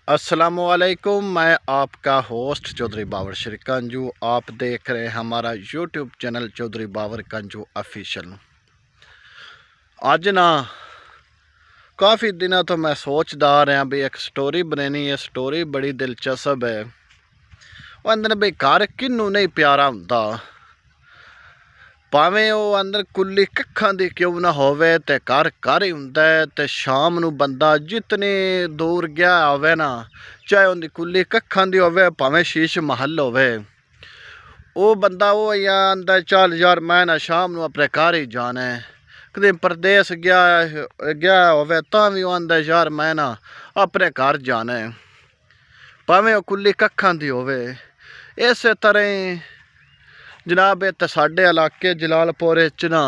अस्सलामुअलैकुम। मैं आपका होस्ट चौधरी बाबर श्री कंजू। आप देख रहे हैं हमारा YouTube channel Chaudhary Babar कंजू official. अज ना काफ़ी दिनों तो मैं सोचता रहा भी एक स्टोरी बनानी है। स्टोरी बड़ी दिलचस्प है। वो अंदर भी घर किनू नहीं प्यारा होंदा, भावें वो अंदर कुल्ली कखा दी क्यों ना होवे ते घर घर ही हुंदा है। ते शाम नू बंदा जितनी दूर गया होवे ना, चाहे उनकी कुल्ली कखा दी होवे भावें शीश महल होवे, वो बंदा वो या आंदा चल यार मैं ना शाम नू अपने घर ही जाना है। कदे परदेस गया होवे तां भी वो आंदा यार मैं ना अपने घर जाना है, भावें वो कुल्ली कखा दी होवे। इस तरह जनाब इत्थे साडे इलाके जलालपुर च ना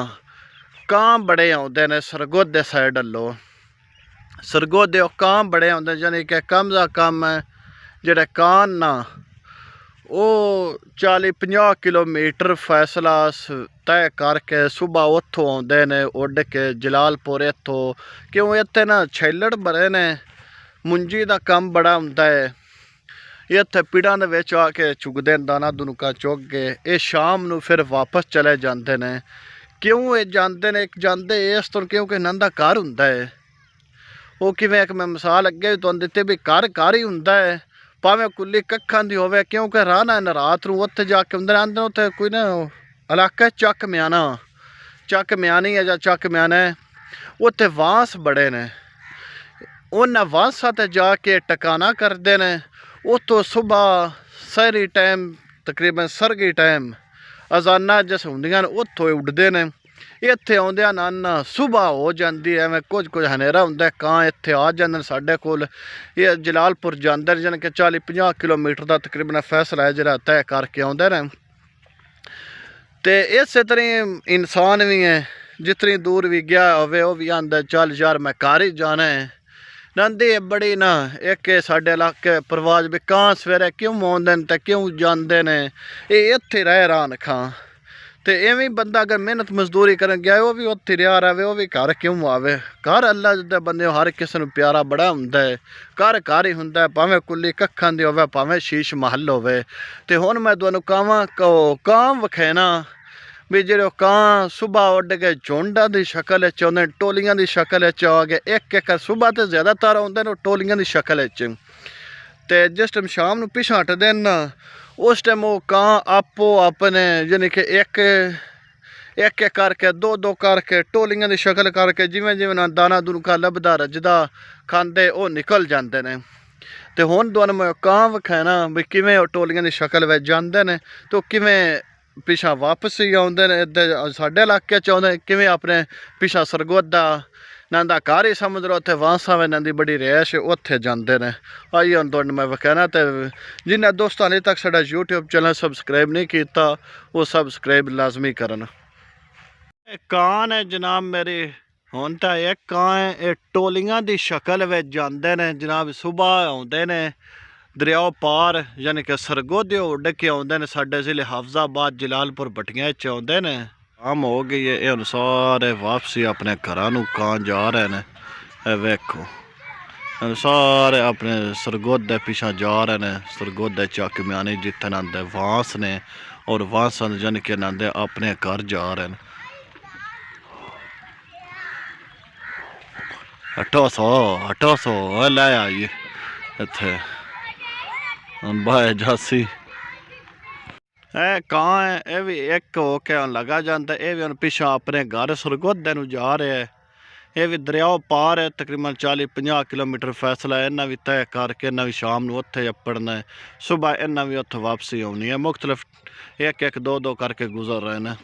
कां बड़े आउंदे ने सरगोधे साइड लो। सरगोधे कां बड़े आउंदे, यानी कि कम दा कम जेह्ड़े कान ना वो 40-50 किलोमीटर फैसला तय करके सुबह उत्थों आउंदे ने उड़ के जलालपुर इत्थों। क्यों इत्थे ना छैलड़ बड़े ने, मुंजी दा कम बड़ा हुंदा है। इत्थे पिड़ां दे विच आके चुगदे न, दाना दुनका चुग के ये शाम नू फिर वापस चले जांदे ने। क्यों ये जांदे ने, जांदे इस तो क्योंकि इन्हां दा घर हुंदा है। वो किवें एक मैं मिसाल अगे भी तुहानूं दित्ती भी घर घर ही हुंदा है, भावें कुल्ली कक्खां दी होवे। क्योंकि राना न रात नू उत्थे जाके हुंदे आंदे उत्थे कोई ना इलाका चक म्यानी है जां चक म्याना है, उत्थे वांस बड़े ने। उन्हां वांसां ते जाके टकाना करदे ने। उत्थों सुबह सहरी टाइम तकरीबन सरगी टाइम अजाना जिस होंदियां ने उत्थों उड़दे ने। इत्थे आउंदियां नाना सुबह हो जाती है, एवं कुछ हनेरा हुंदा, कां इत्थे आ जांदे ने साडे कोल। ये जलालपुर जांदे ने, जानि कि 40-50 किलोमीटर का तकरीबन फैसला है जिहड़ा तय करके आउंदे ने। ते इस तरह इंसान भी है, जितनी दूर भी गया होवे वो भी आंदा चल यार मैं घर ही जाना है। नंदी बड़ी ना एक साडे इलाके परवाज भी कां सवेरे क्यों आउंदे ने ते क्यों जांदे ने, ये इत्थे रह रान खां। ते इवें बंदा अगर मेहनत मजदूरी करन गया वो भी उत्थे रहा रहे, वो भी घर क्यों आवे। घर अल्लाह दे बंदे हर किसी नूं प्यारा बड़ा हुंदा है। घर घर ही हुंदा है, भावें कुल्ली कक्खां दी होवे भावें शीश महल होवे। ते हुण मैं तुहानूं कां वखैना भी जेह्ड़े कां सुबह उड्ड के झुंडा की शक्ल च आउंदे, टोलियां की शक्ल च आ गए। एक सुबह तो ज़्यादातर आउंदे ने टोलियां की शक्ल च, ते जिस टाइम शाम नूं पिछां हटदे न उस टाइम वो कां आपो अपने यानी कि एक करके दो करके टोलियां की शक्ल करके जिमें जिमें दाना दुनका लभदा रजदा खांदे वो निकल जाते हैं। तो हुण तुहानूं मैं कां विखाना भी किवें टोलियां की शक्ल विच जांदे ने तो किवें पिछा वापस ही आउंदे ने। इधर साडे इलाके च आउंदे किवें अपने पिछा सरगोधा नंदा घर ही समझ लो, उत्थे वांसा में नंदी बड़ी रैश उत्थे जांदे ने। आइए हुण तुहानूं मैं विखाना। तो जिन्हें दोस्तों हाले तक साडा यूट्यूब चैनल सबसक्राइब नहीं किया वो सबसक्राइब लाजमी करन। कान है जनाब मेरी, हुण तां एक कां है, ये टोलियां की शक्ल विच जांदे ने जनाब। सुबह आउंदे ने दरियाओ पार, यानी कि सरगोधे उड़ के आउंदे ने साडे जिले हाफजाबाद जलालपुर भट्टियां च आउंदे ने। शाम हो गई है, ये हुण सारे वापसी अपने घरां नूं कां जा रहे ने। ए वेखो सारे अपने सरगोधे पिछा जा रहे ने। सरगोधे चक म्यानी जित्थे नांदे वांस ने, और वांसां यानी कि नांदे अपने घर जा रहे ने। हटो सो लै आइए इत्थे बाय जासी। कां है ये भी एक हो के लगा जाता, ये भी पिछा अपने घर सरगोधे नूं जा रहा है। ये भी दरियाओ पार है, तकरीबन 40-50 किलोमीटर फैसला है। इन्हें भी तय करके इन्हें भी शाम नूं उत्थे अपड़ना है, सुबह इन्हें भी उत्थे वापसी आनी है। मुख्तलिफ एक दो करके गुजर रहे हैं।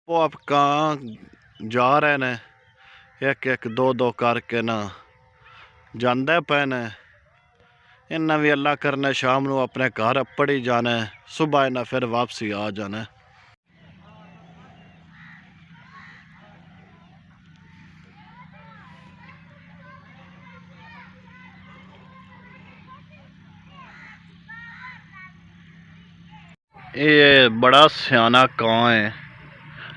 ਉਹ ਆਪ ਕਾਂ ਜਾ ਰਹੇ ਨੇ ਇੱਕ ਇੱਕ ਦੋ ਦੋ ਕਰਕੇ ਨਾ ਜਾਂਦੇ ਪਏ ਨੇ। ਇਹਨਾਂ ਵੀ ਅੱਲਾ ਕਰਨਾ ਸ਼ਾਮ ਨੂੰ ਆਪਣੇ ਘਰ ਅੱਪੜ ਹੀ ਜਾਣਾ, ਸੁਬਹ ਇਹਨਾਂ ਫਿਰ ਵਾਪਸੀ ਆ ਜਾਣਾ। ये बड़ा सियाना कां है।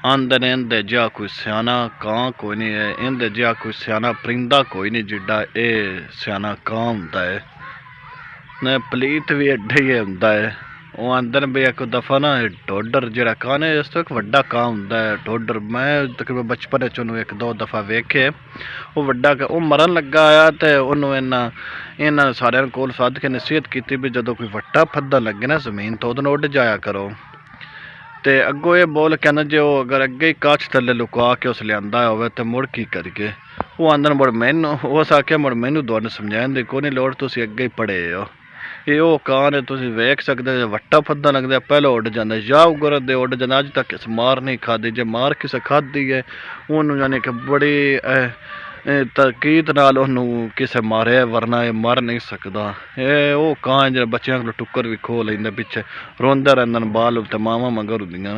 आंदे ने इंदे जिहा कोई सियाना कां कोई नहीं है, इंदे जिहा कोई सियाना परिंदा कोई नहीं जिड्डा ये सियाना कां हुंदा है। ने पलीत भी एडा ही हुंदा है। वो आंदे ने भी एक दफा ना ढोडर जिहड़ा कां है इस तो एक वड्डा कां हुंदा है ढोडर। मैं तकरीबन बचपन च उन्होंने एक दो दफा वेखे। वो वड्डा वो मरन लगा आया तो उन्होंने इन्होंने सारे कोल सद के नसीहत की भी जो कोई वट्टा फद्दा लगे ना जमीन तो उन्होंने उड़ जाया करो। तो अगों ये बोल कहना जो अगर अगे ही काछ थले लुका के उस लिया हो तो मुड़ की करके वो आंदन मुड़ मैनू उस आख्या मुड़ मैनू दोनों समझाने की कोई नहीं लोड़, तुम अगे ही पढ़े हो। ये वो कान है, तुम वेख सकते वट्टा फद्दा लगता पहले उड़ जाता या उगर दे उड़ जाता। अज तक किस मार नहीं खाधी, जे मार किसे खाधी है उन्होंने जाने कि बड़ी तकीद नाल उन्होंने किसे मारे, वरना ये मर नहीं सकता। ये वो कां जो बच्चों को टुक्कर भी खो लेंदे पिछे रोंदा रहिंदा बाल ते मावां मगर हुंदियां।